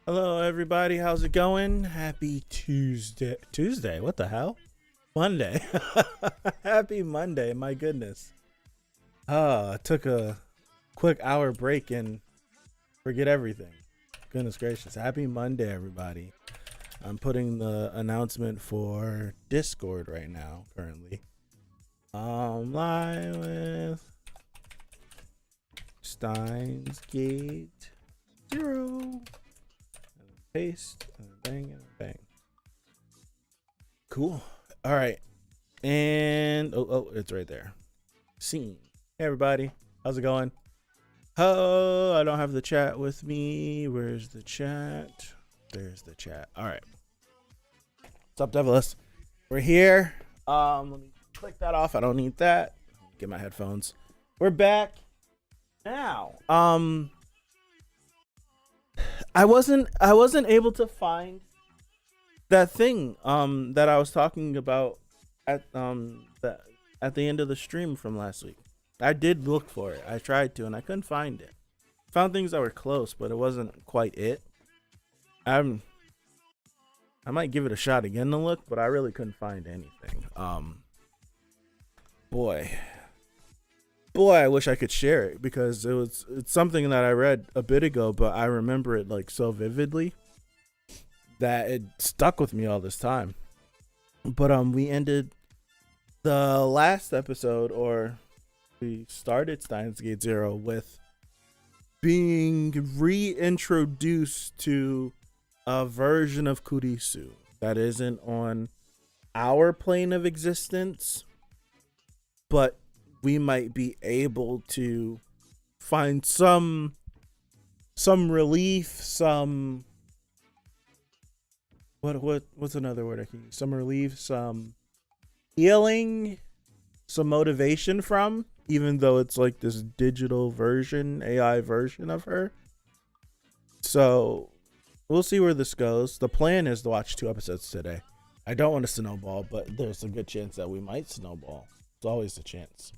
Hello, everybody. How's it going? Happy Tuesday. Tuesday? What the hell? Monday. Happy Monday. My goodness. I took a quick hour break and forget everything. Goodness gracious. Happy Monday, everybody. I'm putting the announcement for Discord right now, currently. Live with steinsgate 0. Paste and bang and bang. Cool. All right. And it's right there. Scene. Hey everybody. How's it going? Oh, I don't have the chat with me. Where's the chat? There's the chat. All right. What's up, Devilis? We're here. Let me click that off. I don't need that. Get my headphones. We're back now. I wasn't able to find that thing that I was talking about at at the end of the stream from last week. I did look for it. I tried to and I couldn't find it. Found things that were close, but it wasn't quite it. I might give it a shot again to look, but I really couldn't find anything. Boy, I wish I could share it because it's something that I read a bit ago, but I remember it like so vividly that it stuck with me all this time. But we ended the last episode, or we started Steins Gate 0 with being reintroduced to a version of Kurisu that isn't on our plane of existence, but we might be able to find some relief, some what's another word I can use? Some relief, some healing, some motivation from, even though it's like this digital version, AI version of her. So we'll see where this goes. The plan is to watch 2 episodes today. I don't want to snowball, but there's a good chance that we might snowball. It's always a chance.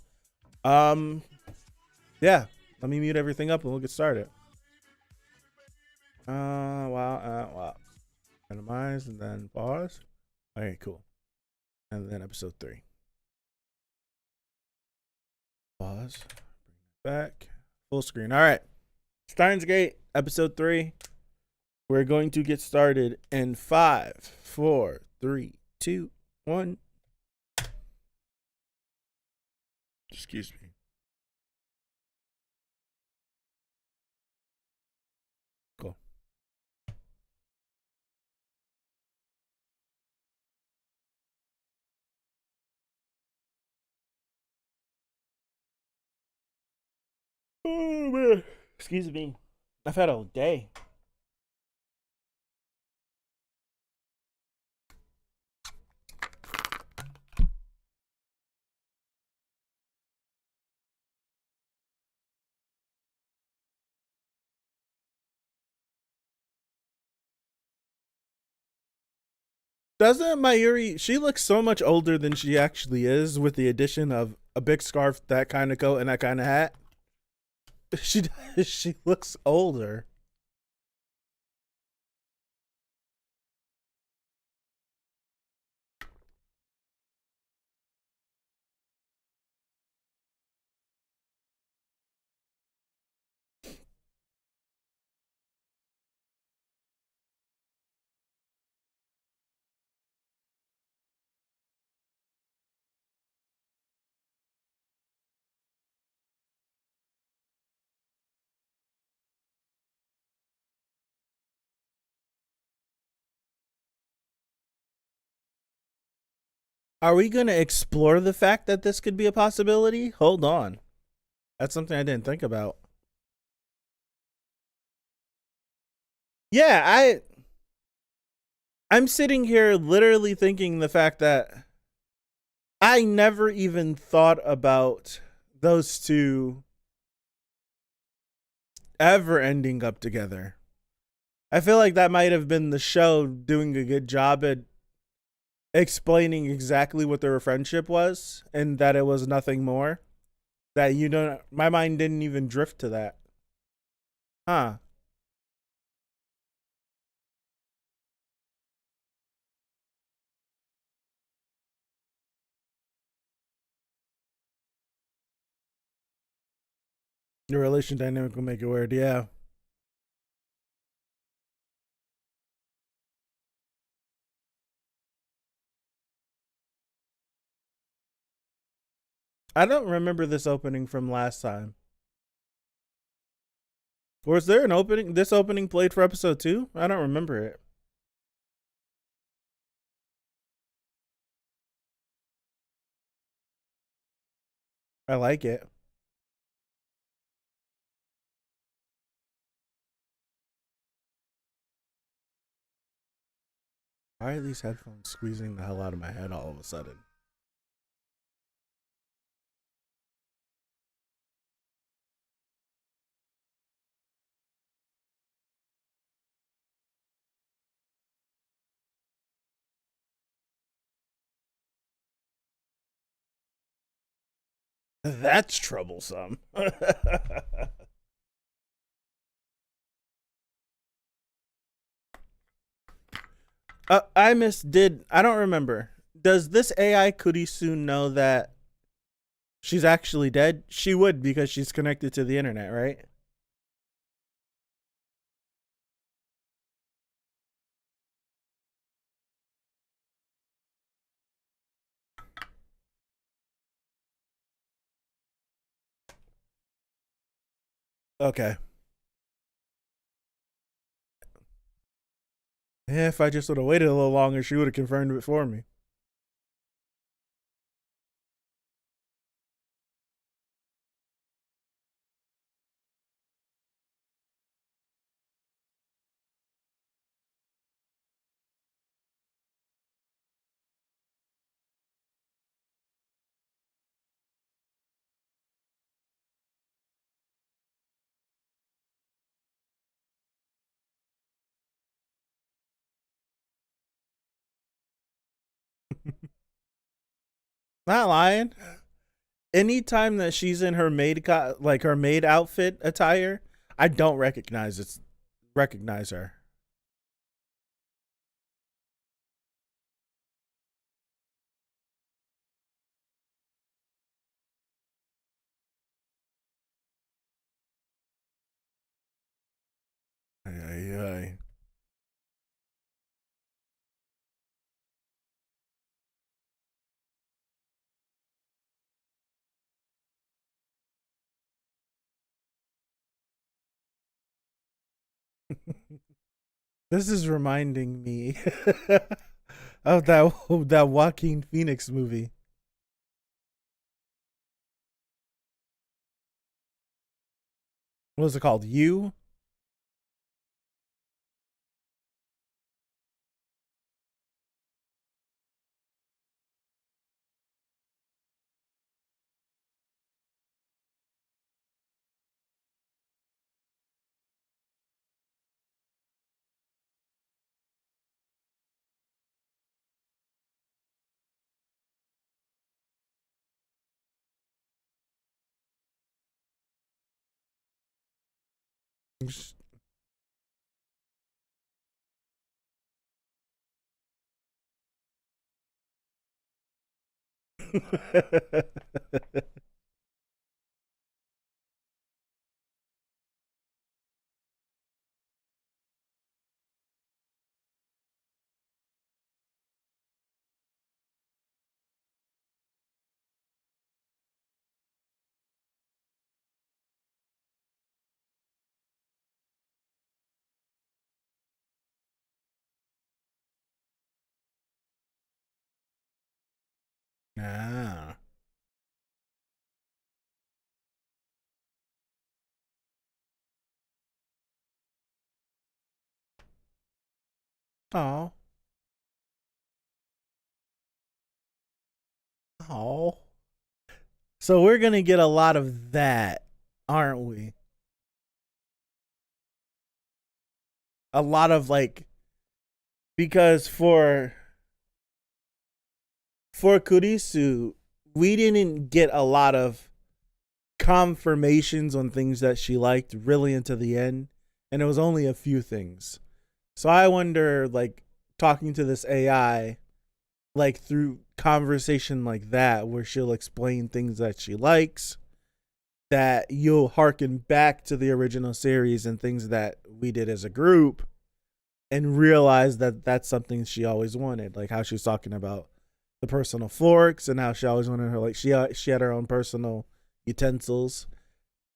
Yeah, let me mute everything up and we'll get started. Wow. Minimize and then pause. Okay, cool. And then episode 3. Pause. Bring it back. Full screen. All right. Steins Gate, episode 3. We're going to get started in 5, 4, 3, 2, 1. Excuse me. Cool. Oh man. Excuse me. I've had a day. Doesn't Mayuri, she looks so much older than she actually is with the addition of a big scarf, that kind of coat, and that kind of hat. She looks older. Are we going to explore the fact that this could be a possibility? Hold on. That's something I didn't think about. Yeah, I'm sitting here literally thinking the fact that I never even thought about those two ever ending up together. I feel like that might have been the show doing a good job at explaining exactly what their friendship was and that it was nothing more. That my mind didn't even drift to that. Huh. Your relation dynamic will make it weird. Yeah. I don't remember this opening from last time. Was there an opening? This opening played for episode 2? I don't remember it. I like it. Why are these headphones squeezing the hell out of my head all of a sudden? That's troublesome. I don't remember. Does this AI Kuri soon know that she's actually dead? She would because she's connected to the internet, right? Okay. Yeah, if I just would have waited a little longer, she would have confirmed it for me. Not lying. Anytime that she's in her like her maid outfit attire, I don't recognize her. Ay, ay, ay. This is reminding me of that Joaquin Phoenix movie. What was it called? You? Ah. Oh. Oh. So we're gonna get a lot of that, aren't we? A lot of like because for Kurisu, we didn't get a lot of confirmations on things that she liked really into the end, and it was only a few things. So I wonder, like, talking to this AI, like through conversation like that, where she'll explain things that she likes, that you'll harken back to the original series and things that we did as a group and realize that that's something she always wanted, like how she was talking about the personal forks and how she always wanted her, like she had her own personal utensils,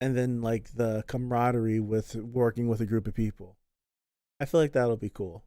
and then like the camaraderie with working with a group of people. I feel like that'll be cool.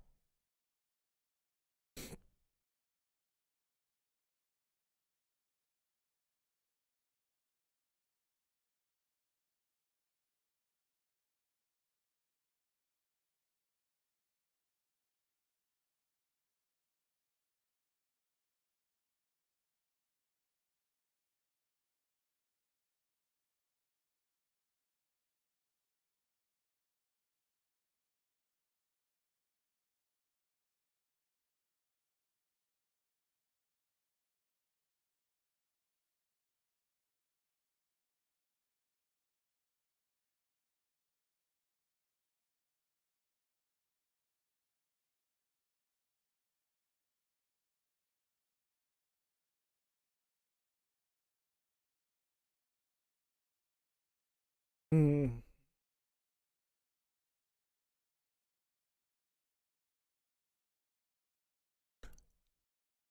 Mm.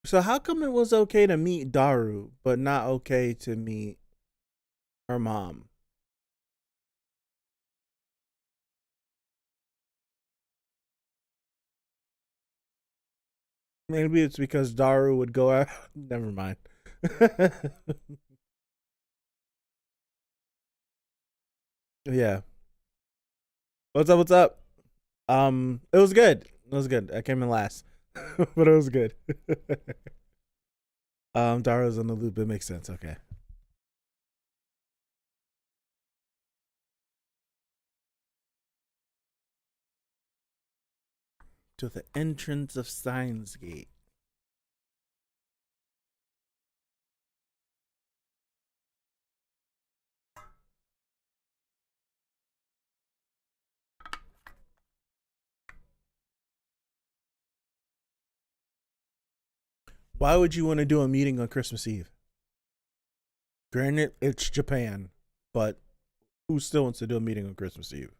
So how come it was okay to meet Daru, but not okay to meet her mom? Maybe it's because Daru would go out. Never mind. Yeah. What's up? What's up? It was good. It was good. I came in last, but it was good. Daru's in the loop. It makes sense. Okay. To the entrance of Steinsgate. Why would you want to do a meeting on Christmas Eve? Granted, it's Japan, but who still wants to do a meeting on Christmas Eve?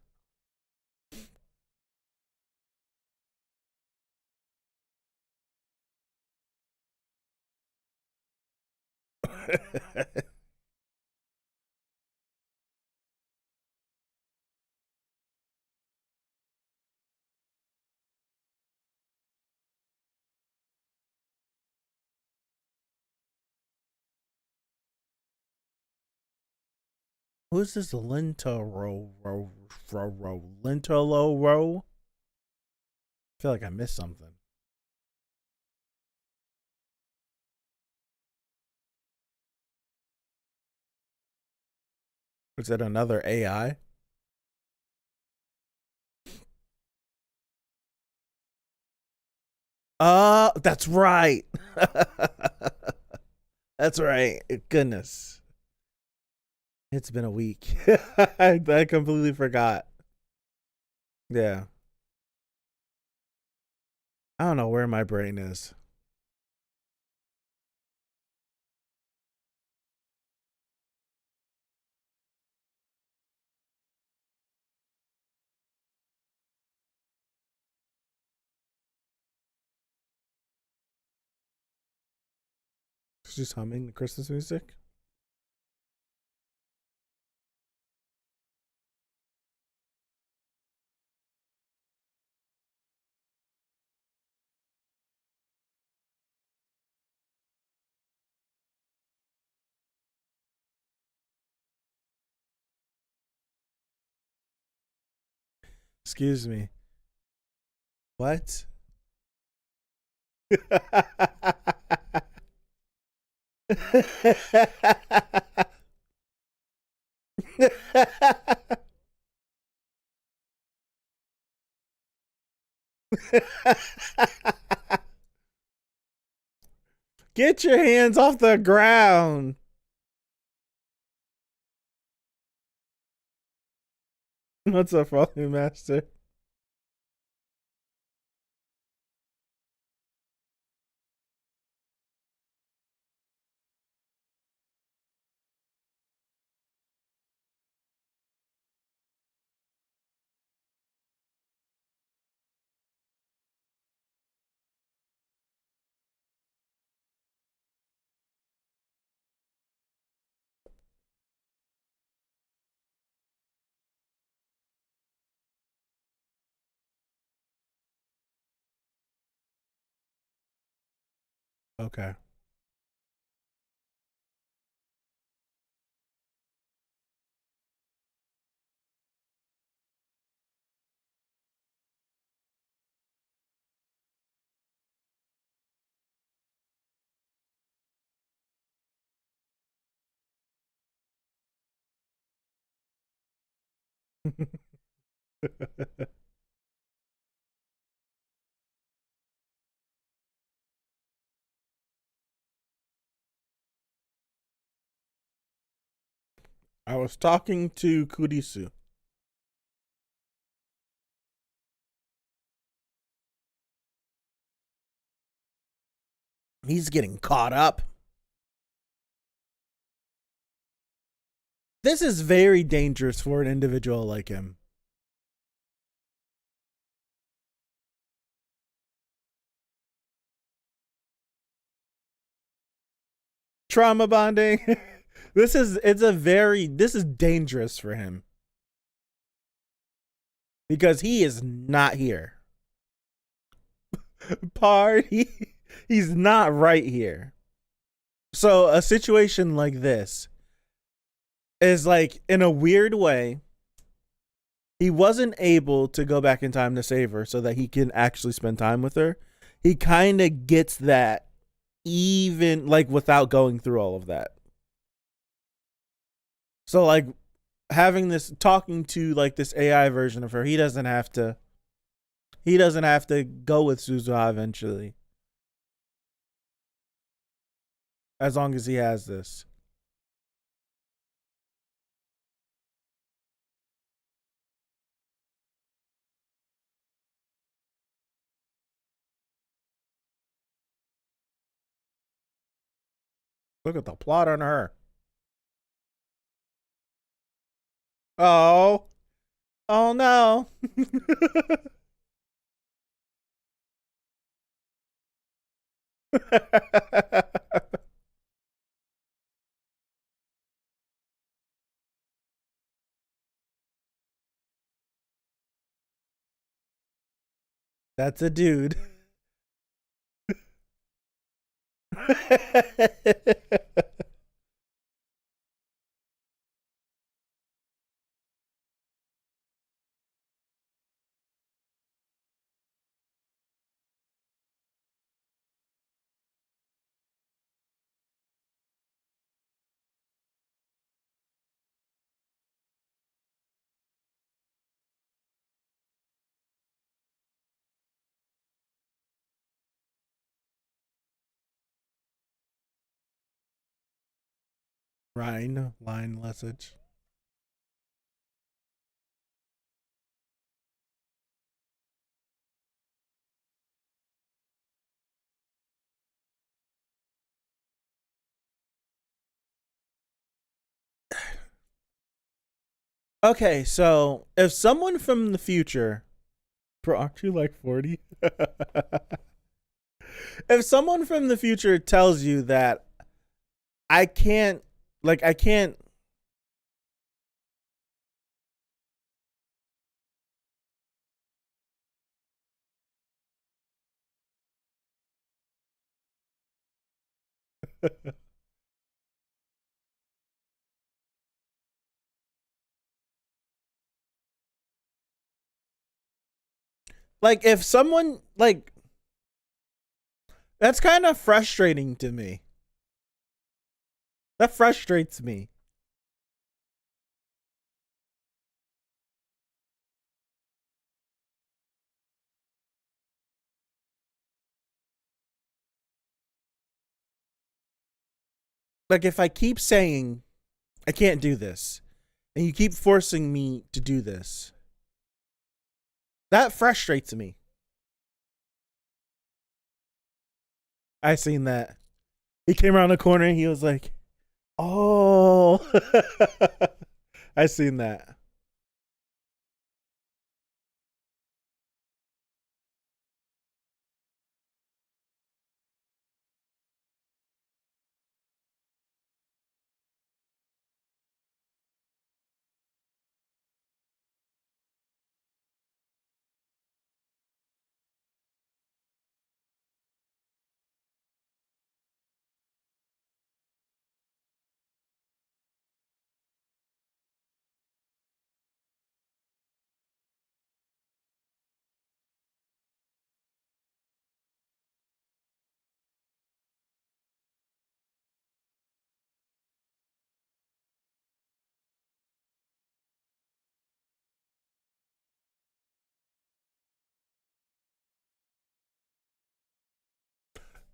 Who is this Lentolo row? I feel like I missed something. Is that another AI? That's right. That's right. Goodness. It's been a week. I completely forgot. Yeah. I don't know where my brain is. She's humming the Christmas music. Excuse me. What? Get your hands off the ground. What's up, Volume Master? Okay. I was talking to Kurisu. He's getting caught up. This is very dangerous for an individual like him. Trauma bonding. This is dangerous for him because he is not here. Party. He's not right here. So a situation like this is like, in a weird way, he wasn't able to go back in time to save her so that he can actually spend time with her. He kind of gets that even like without going through all of that. So like having this talking to like this AI version of her, he doesn't have to go with Suzuha eventually. As long as he has this. Look at the plot on her. Oh. Oh no. That's a dude. Rhine line message. Okay, so if someone from the future, bro, aren't you like 40? If someone from the future tells you that I can't, like, I can't, like, if someone, like, that's kind of frustrating to me. That frustrates me. Like, if I keep saying I can't do this, and you keep forcing me to do this, that frustrates me. I seen that. He came around the corner and he was like, "Oh," I seen that.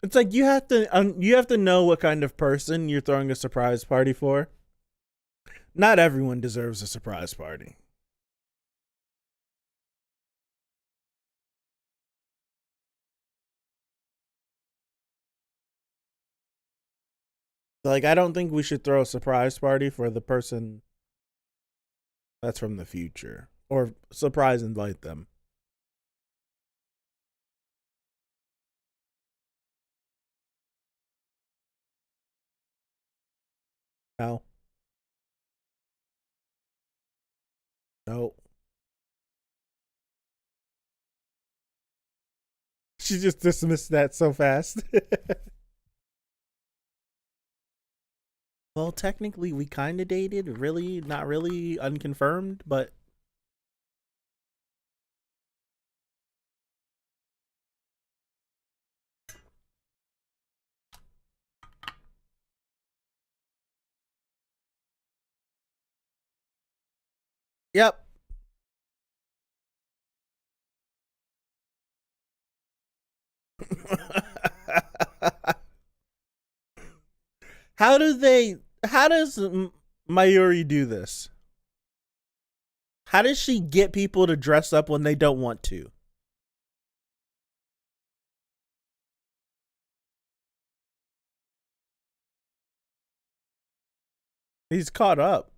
It's like you have to know what kind of person you're throwing a surprise party for. Not everyone deserves a surprise party. Like, I don't think we should throw a surprise party for the person that's from the future, or surprise invite them. No, no. She just dismissed that so fast. Well, technically, we kind of dated. Really, not really, unconfirmed, but yep. How do they? How does Mayuri do this? How does she get people to dress up when they don't want to? He's caught up.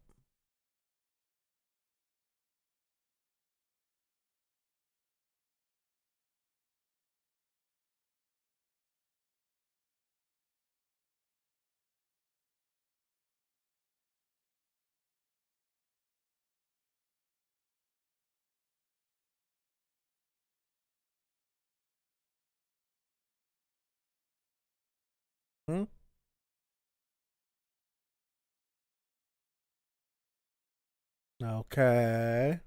Hmm? Okay.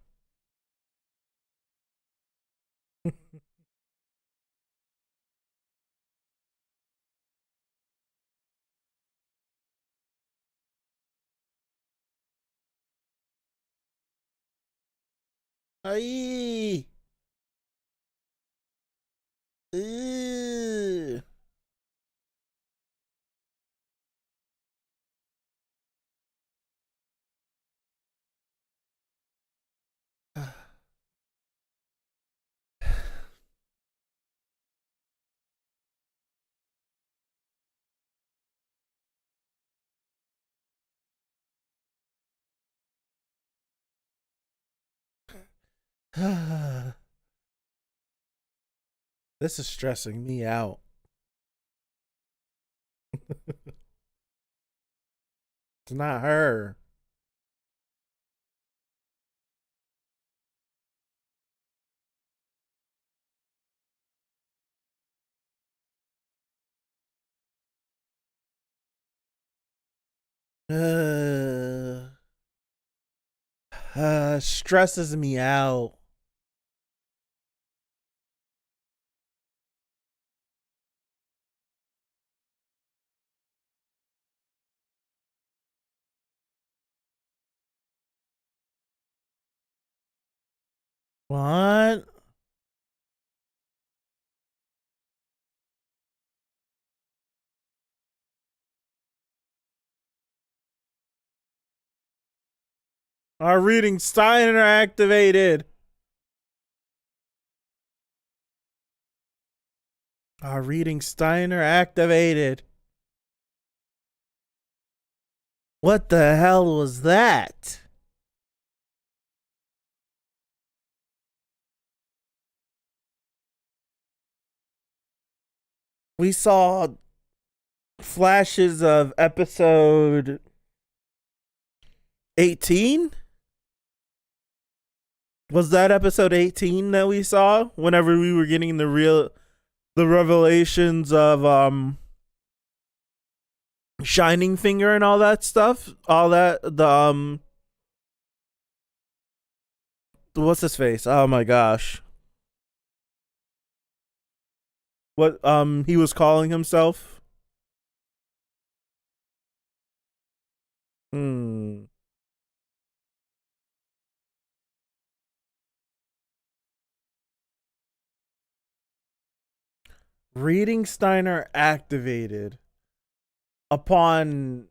Aye. Ew. This is stressing me out. It's not her. Uh, stresses me out. What? Our reading Steiner activated. Our reading Steiner activated. What the hell was that? We saw flashes of episode 18. Was that episode 18 that we saw whenever we were getting the revelations of Shining Finger and all that stuff? All that what's his face? Oh my gosh. What he was calling himself? Hmm. Reading Steiner activated upon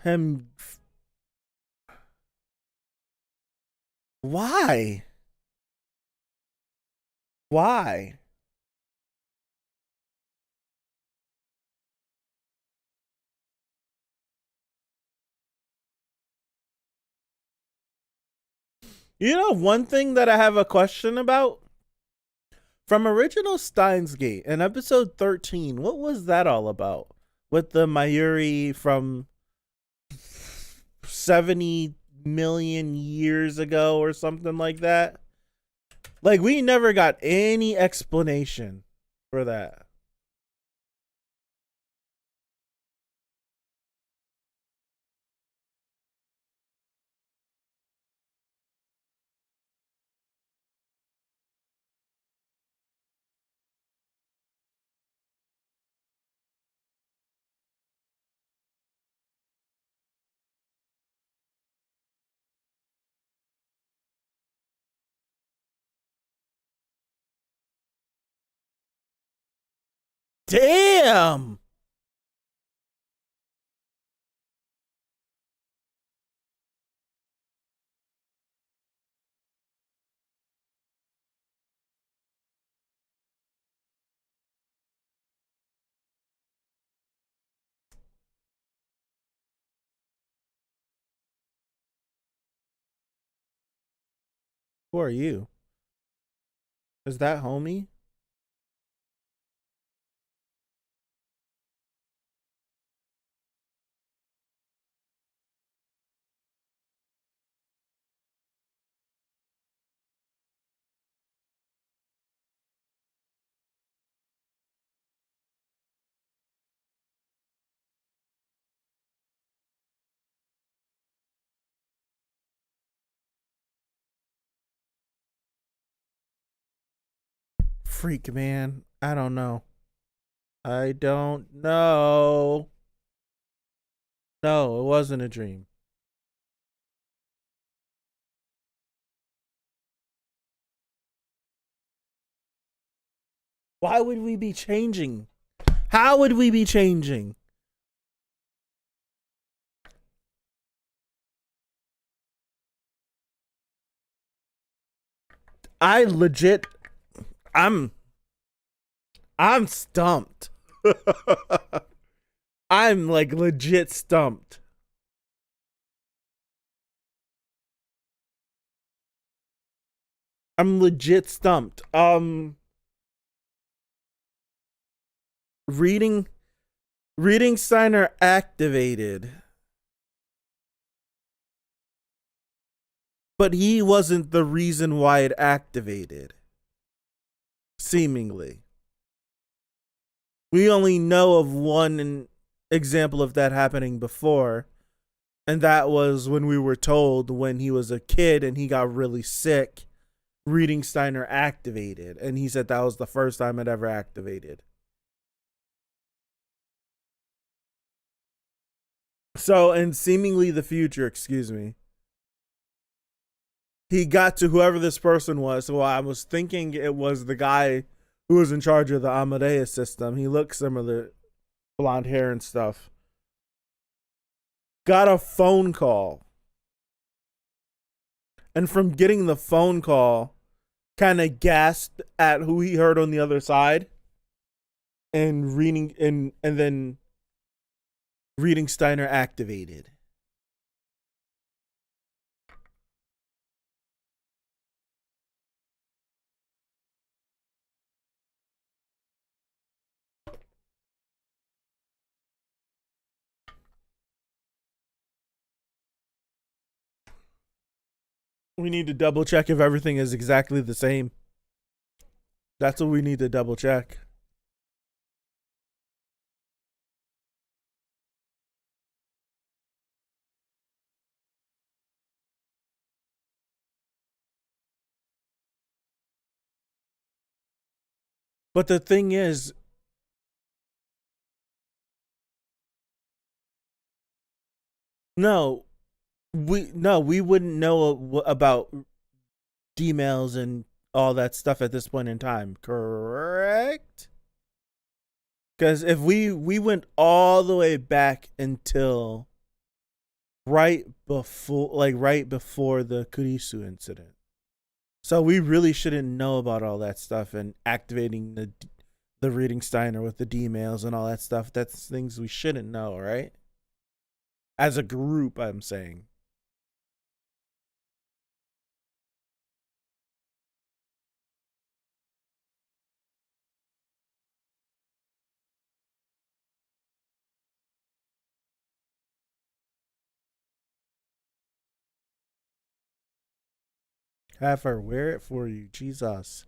him. Why? Why? You know, one thing that I have a question about from original Steinsgate in episode 13, what was that all about? With the Mayuri from 70 million years ago or something like that? Like, we never got any explanation for that. Damn! Who are you? Is that homie? Freak, man. I don't know. I don't know. No, it wasn't a dream. Why would we be changing? How would we be changing? I legit I'm I'm stumped. I'm like legit stumped. I'm legit stumped. Reading reading Steiner activated. But he wasn't the reason why it activated. Seemingly. We only know of one example of that happening before, and that was when we were told when he was a kid and he got really sick, reading Steiner activated, and he said that was the first time it ever activated. So, in seemingly the future, excuse me, he got to whoever this person was. Well, I was thinking it was the guy who was in charge of the Amadeus system. He looked similar, blonde hair and stuff. Got a phone call. And from getting the phone call, kind of gasped at who he heard on the other side. And then reading Steiner activated. We need to double check if everything is exactly the same. That's what we need to double check. But the thing is, no, we wouldn't know about Gmails and all that stuff at this point in time, correct? Because if we went all the way back until right before the Kurisu incident, so we really shouldn't know about all that stuff and activating the reading Steiner with the D mails and all that stuff. That's things we shouldn't know, right? As a group, I'm saying. Have her wear it for you, Jesus.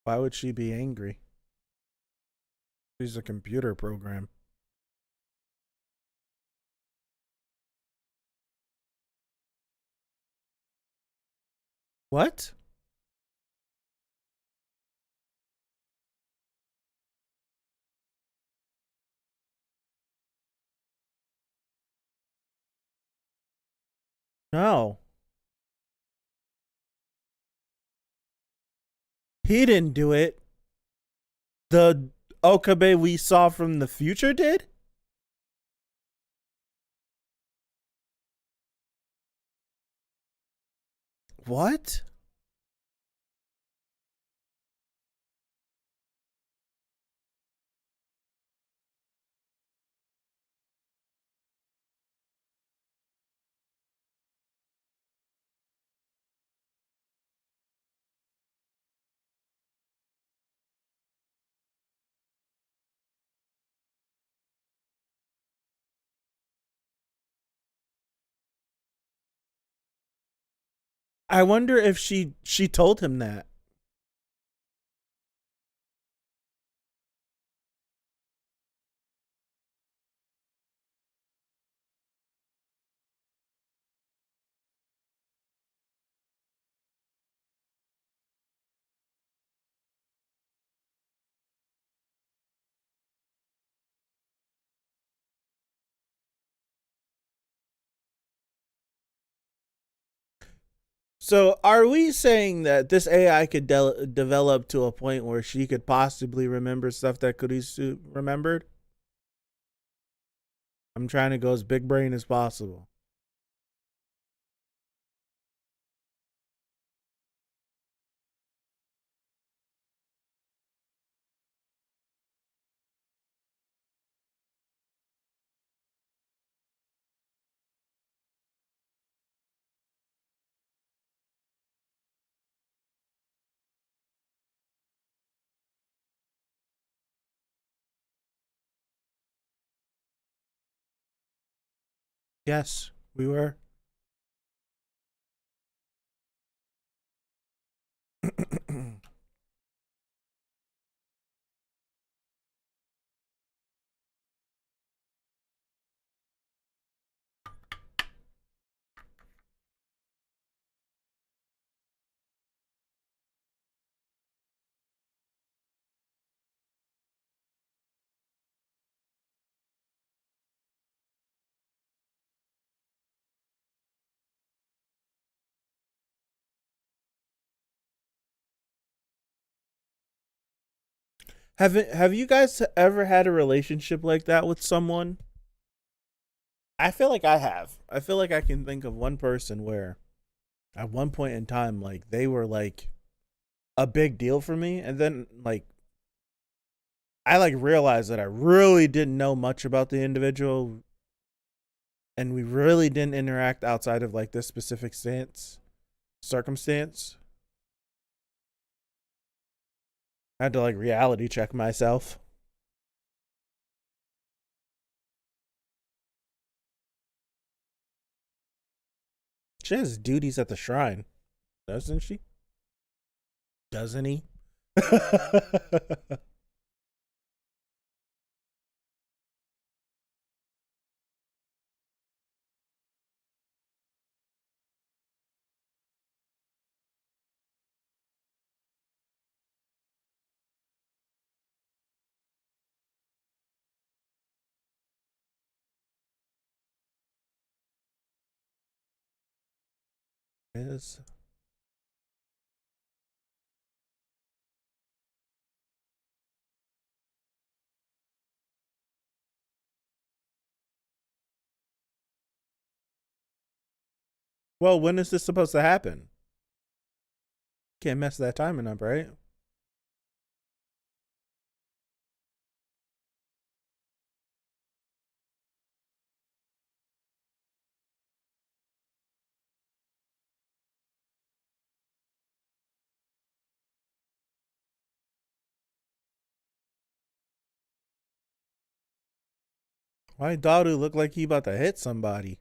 Why would she be angry? She's a computer program. What? No. He didn't do it. The Okabe we saw from the future did? What? I wonder if she told him that. So, are we saying that this AI could develop to a point where she could possibly remember stuff that Kurisu remembered? I'm trying to go as big brain as possible. Yes, we were. Have you guys ever had a relationship like that with someone? I feel like I have. I feel like I can think of one person where at one point in time like they were like a big deal for me, and then like I like realized that I really didn't know much about the individual, and we really didn't interact outside of like this specific circumstance. I had to like reality check myself. She has duties at the shrine, doesn't she? Doesn't he? Is Well, when is this supposed to happen? Can't mess that timing up, right? Why Daru look like he about to hit somebody?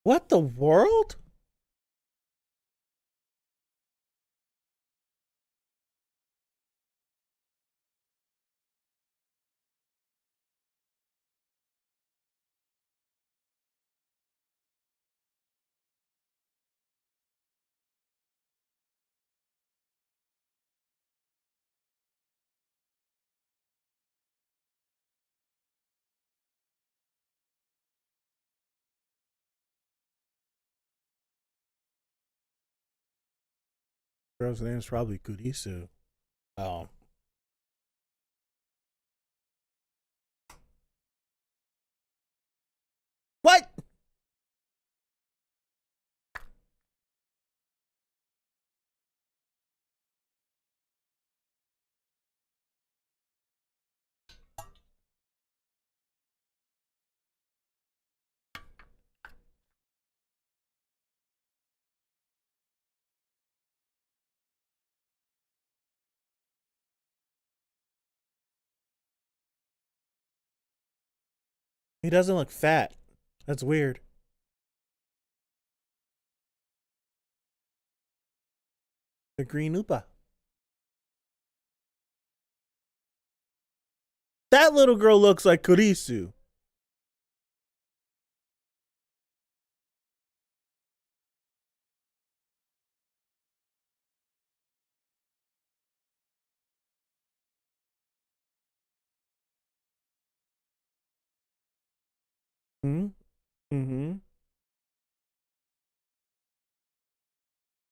What the world? Girl's name is probably Kurisu. Oh. What? He doesn't look fat. That's weird. The green Oopa. That little girl looks like Kurisu. Hmm. Mm-hmm.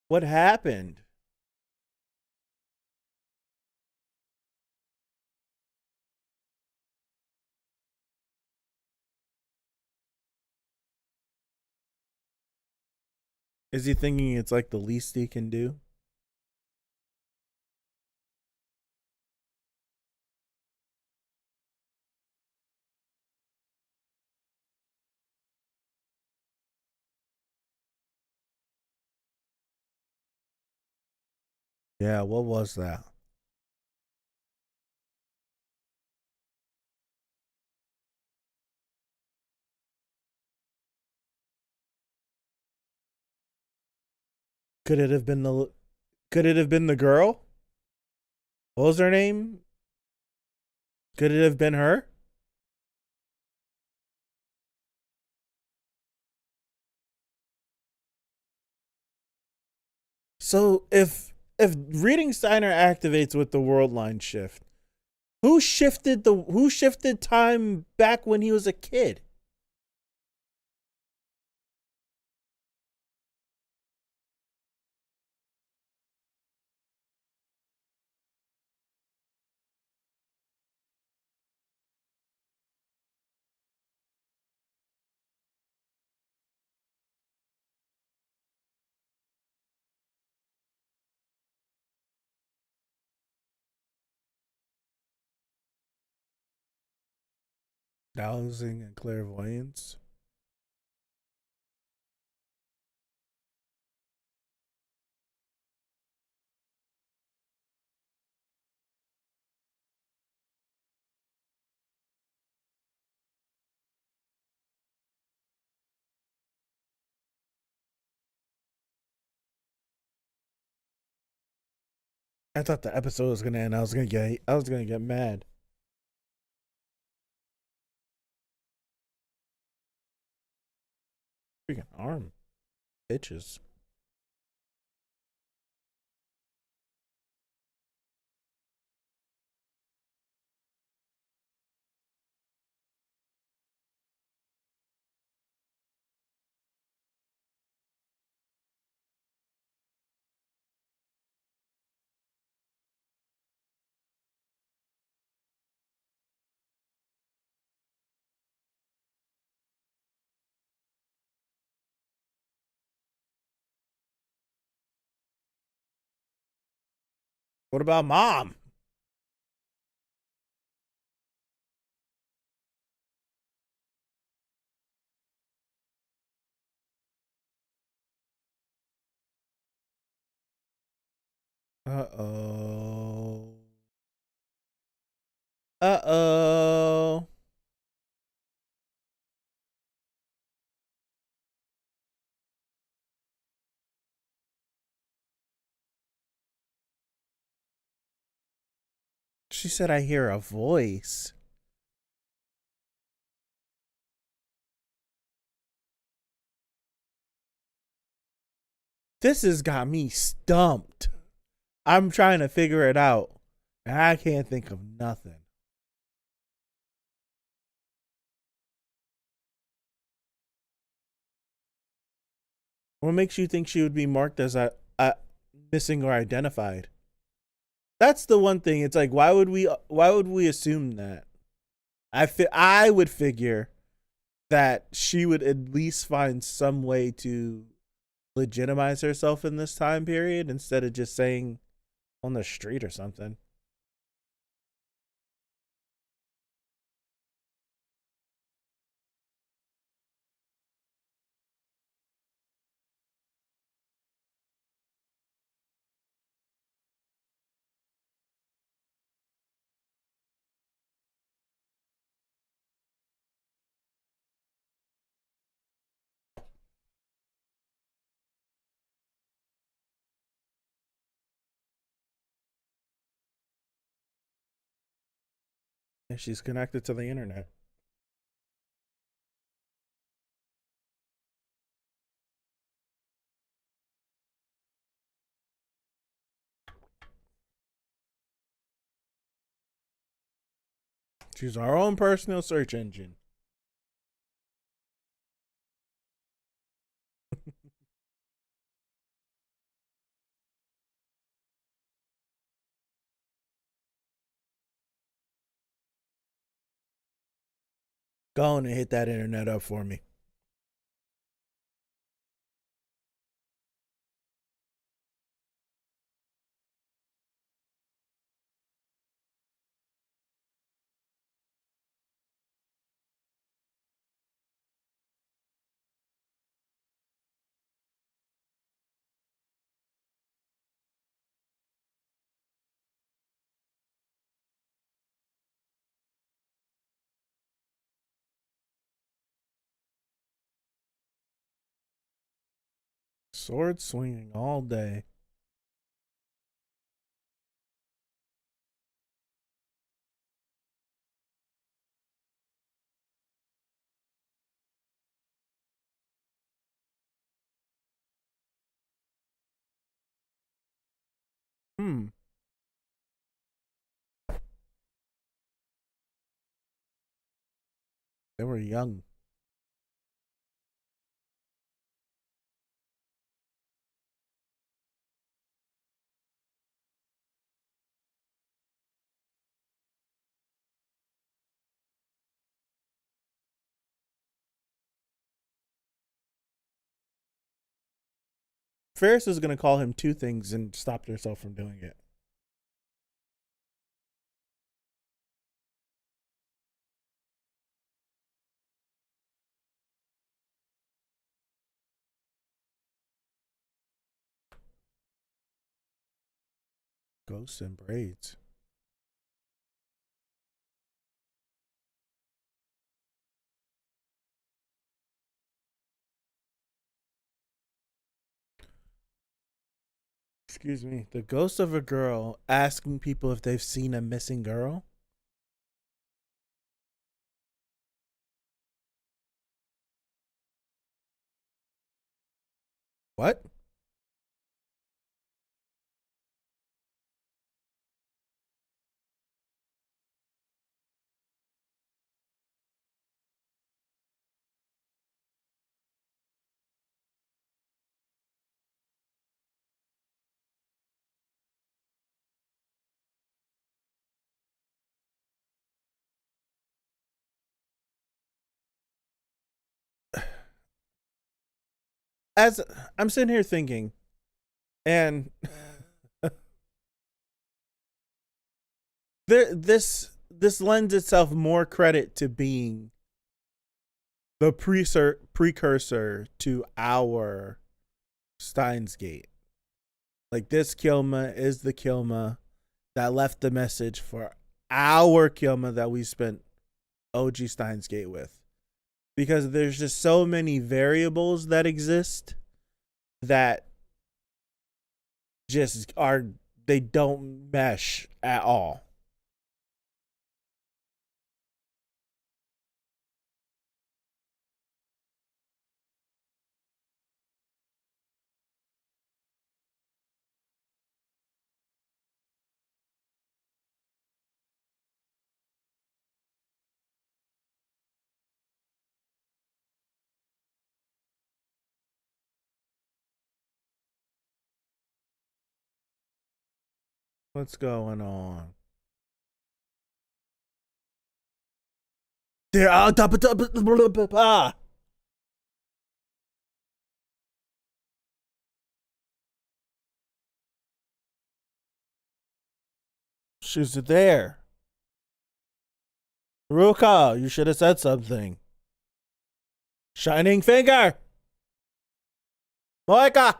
What happened? Is he thinking it's like the least he can do? Yeah, what was that? Could it have been the could it have been the girl? What was her name? Could it have been her? So if reading Steiner activates with the world line shift, who shifted time back when he was a kid? Dowsing and clairvoyance. I thought the episode was gonna end. I was gonna get mad. Freaking arm itches. What about mom? Uh-oh. Uh-oh. She said, I hear a voice. This has got me stumped. I'm trying to figure it out, and I can't think of nothing. What makes you think she would be marked as a missing or identified? That's the one thing. It's like, why would we assume that? I would figure that she would at least find some way to legitimize herself in this time period instead of just saying on the street or something. And she's connected to the internet. She's our own personal search engine. Go on and hit that internet up for me. Sword swinging all day. Hmm. They were young. Ferris is going to call him two things and stopped herself from doing it. Ghosts and braids. Excuse me. The ghost of a girl asking people if they've seen a missing girl. What? As I'm sitting here thinking, and this lends itself more credit to being the precursor to our steinsgate. Like, this Kilma is the Kilma that left the message for our Kilma that we spent OG steinsgate with, because there's just so many variables that exist that just are, they don't mesh at all. What's going on? There, she's there. Ruka, you should have said something. Shining finger. Moika.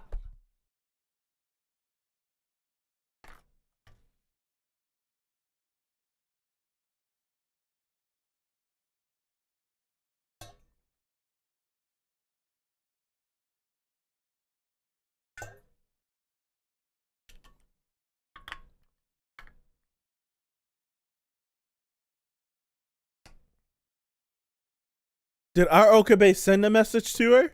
Did our Okabe send a message to her?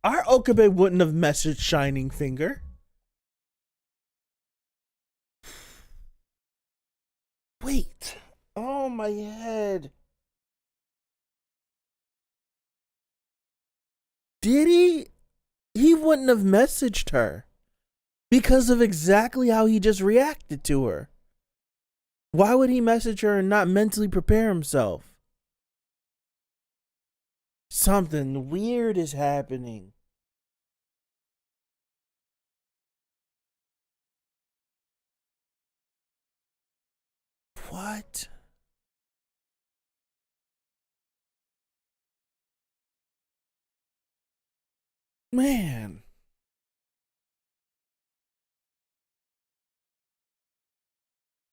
Our Okabe wouldn't have messaged Shining Finger. Wait. Oh, my head. Did he? He wouldn't have messaged her because of exactly how he just reacted to her. Why would he message her and not mentally prepare himself? Something weird is happening. What? Man.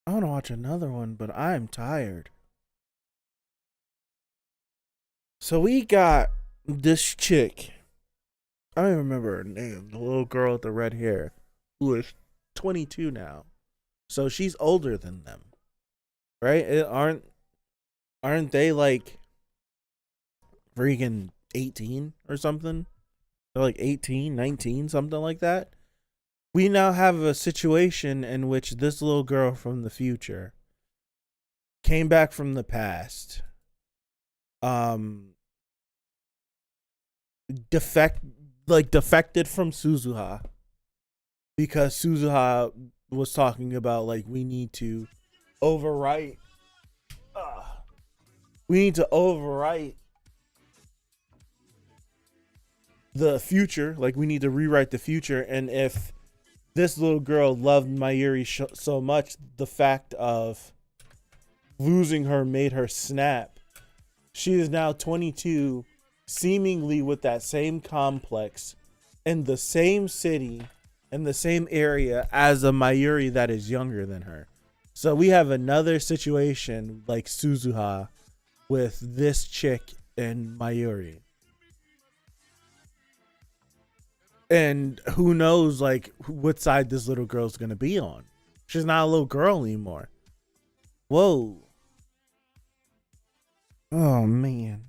I want to watch another one, but I'm tired. So we got this chick. I don't even remember her name. The little girl with the red hair, who is 22 now. So she's older than them, right? Aren't they like freaking 18 or something? They're like 18, 19, something like that. We now have a situation in which this little girl from the future came back from the past, defected from Suzuha, because Suzuha was talking about, like, we need to overwrite the future, like we need to rewrite the future. And if this little girl loved Mayuri so much, the fact of losing her made her snap. She is now 22, seemingly with that same complex, in the same city, in the same area as a Mayuri that is younger than her. So we have another situation like Suzuha with this chick and Mayuri. And who knows, like, what side this little girl's gonna be on. She's not a little girl anymore. Whoa. Oh, man.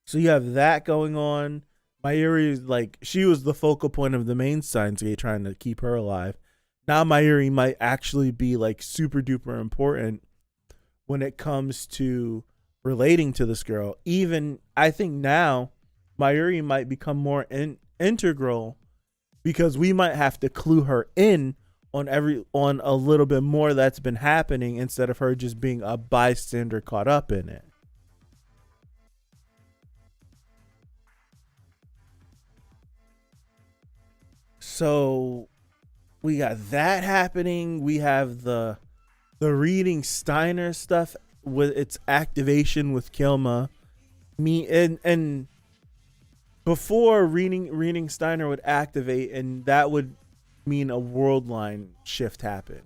So you have that going on. Mayuri, like, she was the focal point of the main steinsgate trying to keep her alive. Now Mayuri might actually be like super duper important when it comes to relating to this girl. Even I think now Mayuri might become more integral because we might have to clue her in on a little bit more that's been happening instead of her just being a bystander caught up in it. So we got that happening. We have the reading Steiner stuff with its activation with Kilma. Me and before reading Steiner would activate, and that would mean a world line shift happen.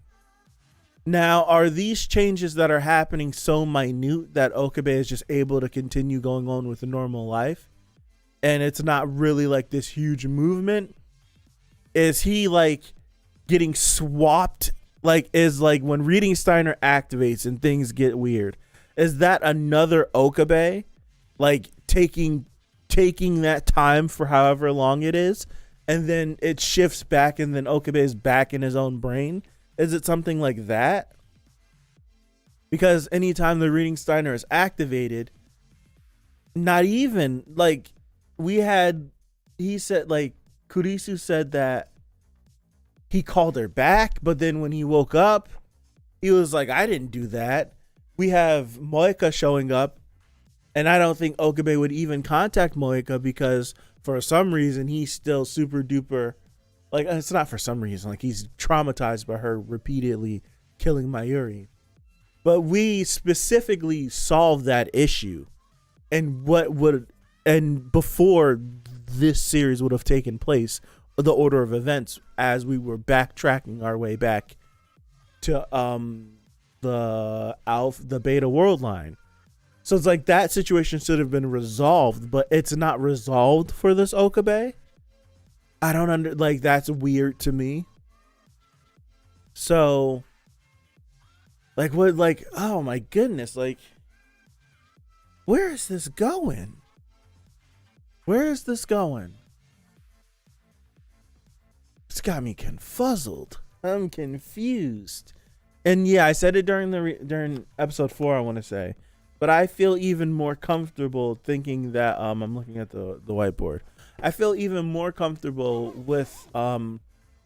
Now, are these changes that are happening so minute that Okabe is just able to continue going on with a normal life, and it's not really like this huge movement? Is he like getting swapped? Like, is like when reading Steiner activates and things get weird, is that another Okabe like taking that time for however long it is, and then it shifts back, and then Okabe is back in his own brain? Is it something like that? Because anytime the reading Steiner is activated, not even like he said, like, Kurisu said that he called her back, but then when he woke up, he was like, I didn't do that. We have Moeka showing up, and I don't think Okabe would even contact Moeka because for some reason he's still super duper, like, it's not for some reason, like he's traumatized by her repeatedly killing Mayuri. But we specifically solved that issue, and before this series would have taken place, the order of events as we were backtracking our way back to the beta world line. So it's like that situation should have been resolved, but it's not resolved for this Okabe. I don't like, that's weird to me. So like, what, like, oh my goodness, like, where is this going? Where is this going? It's got me confuzzled. I'm confused. And yeah, I said it during episode 4, I want to say, but I feel even more comfortable thinking that I'm looking at the whiteboard. I feel even more comfortable with the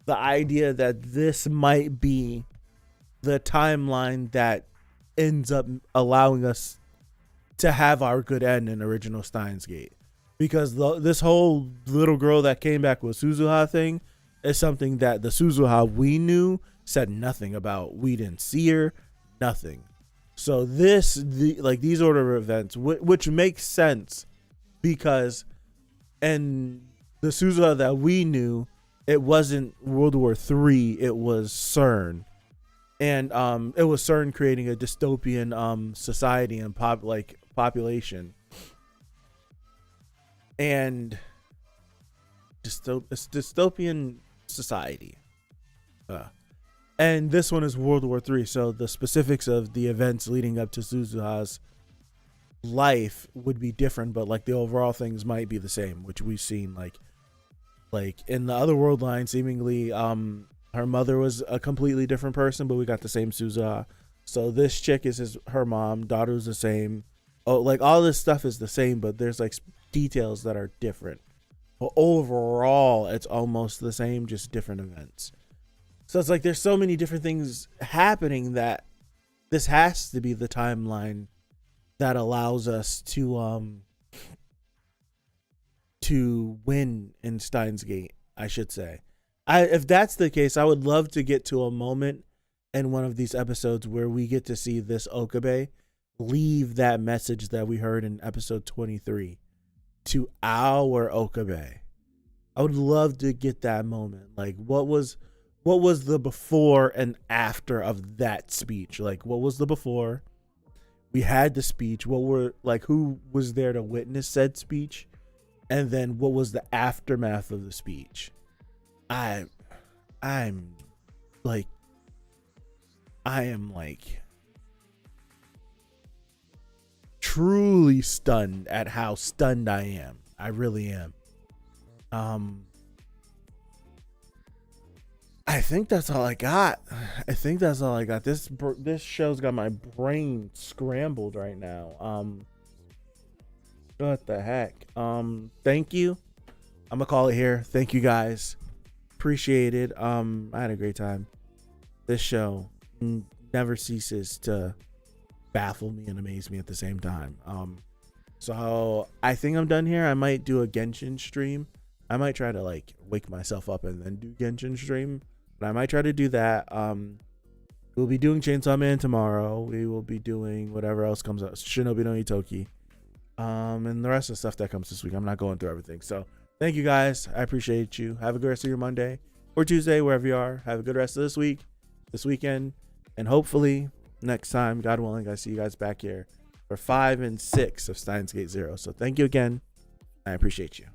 idea that this might be the timeline that ends up allowing us to have our good end in original Steinsgate, because this whole little girl that came back with Suzuha thing is something that the Suzuha we knew said nothing about. We didn't see her, nothing. So these order of events, which makes sense, because and the Suzuha that we knew, it wasn't World War III, it was CERN. And it was CERN creating a dystopian society and population. And dystopian society. And this one is World War III, so the specifics of the events leading up to Suzuha's life would be different, but like the overall things might be the same, which we've seen like in the other world line, seemingly her mother was a completely different person, but we got the same Suzuha. So this chick is her mom, daughter's the same. Oh, like all this stuff is the same, but there's like details that are different. But overall, it's almost the same, just different events. So it's like there's so many different things happening that this has to be the timeline that allows us to win in Steinsgate, I should say. If that's the case, I would love to get to a moment in one of these episodes where we get to see this Okabe leave that message that we heard in episode 23 to our Okabe. I would love to get that moment. Like, what was the before and after of that speech? Like, what was the before? We had the speech. Who was there to witness said speech? And then what was the aftermath of the speech? I am like truly stunned at how stunned I am. I really am. Um, I think that's all I got. This show's got my brain scrambled right now. What the heck? Thank you. I'm gonna call it here. Thank you guys. Appreciate it. I had a great time. This show never ceases to baffle me and amaze me at the same time. So I think I'm done here. I might do a Genshin stream. I might try to like wake myself up and then do Genshin stream. But I might try to do that. We'll be doing Chainsaw Man tomorrow. We will be doing whatever else comes out. Shinobi no Itoki. And the rest of the stuff that comes this week. I'm not going through everything. So thank you guys. I appreciate you. Have a good rest of your Monday or Tuesday, wherever you are. Have a good rest of this week, this weekend. And hopefully next time, God willing, I see you guys back here for 5 and 6 of Steins Gate 0. So thank you again. I appreciate you.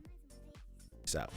Peace out.